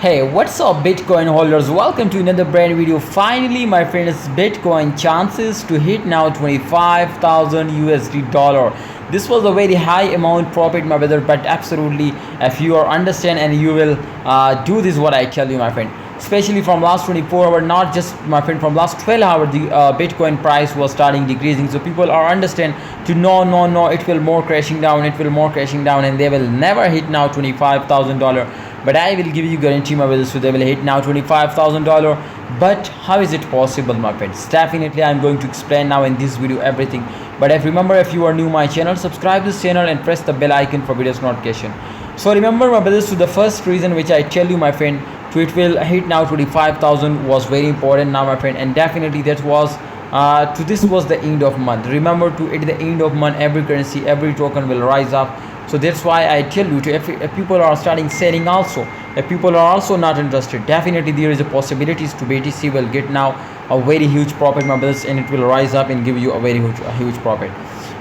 Hey, what's up Bitcoin holders? Welcome to another brand video. Finally, my friends, Bitcoin chances to hit now 25,000 USD dollar. This was a very high amount profit, my brother, but absolutely if you are understand and you will do this what I tell you, my friend. Especially from last 24 hours, not just my friend, from last 12 hours the Bitcoin price was starting decreasing, so people are understand to no, it will more crashing down, and they will never hit now $25,000. But I will give you guarantee, my brothers, so they will hit now $25,000. But how is it possible, my friends? Definitely I'm going to explain now in this video everything. But remember, if you are new my channel, subscribe this channel and press the bell icon for videos notification. So remember, my brothers, so the first reason which I tell you, my friend, to it will hit now 25,000 was very important now, my friend, and definitely that was to this was the end of month. Remember, to at the end of month every currency, every token will rise up. So that's why I tell you to, if people are starting selling also, if people are also not interested, definitely there is a possibilities to BTC will get now a very huge profit, my brothers, and it will rise up and give you a very huge profit.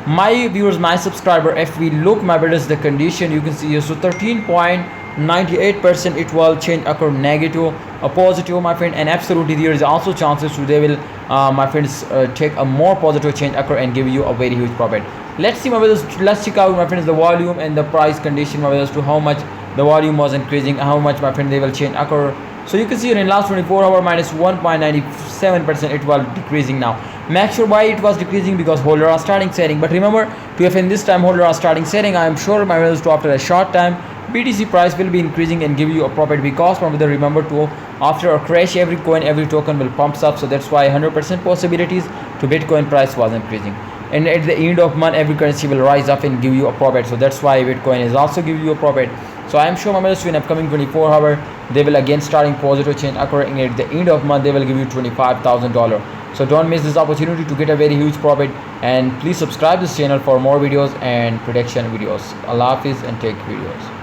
My viewers, my subscriber, if we look, my brothers, the condition you can see here, so 13.98% it will change occur negative, a positive, my friend, and absolutely there is also chances to they will my friends take a more positive change occur and give you a very huge profit. Let's see, my brothers, let's check out, my friends, the volume and the price condition, my brothers, to how much the volume was increasing, how much, my friend, they will change occur. So you can see in last 24 hours minus 1.97% it was decreasing now. Make sure why it was decreasing, because holder are starting selling. But remember, to if in this time holder are starting selling, I am sure, my brothers, to after a short time BTC price will be increasing and give you a profit, because, my brother, remember, to after a crash every coin, every token will pumps up. So that's why 100% possibilities to Bitcoin price was increasing, and at the end of month every currency will rise up and give you a profit. So that's why Bitcoin is also give you a profit. So I am sure, my brothers, in upcoming 24 hours they will again starting positive change occurring at the end of month, they will give you $25,000. So don't miss this opportunity to get a very huge profit, and please subscribe this channel for more videos and prediction videos. Allah Hafiz and take videos.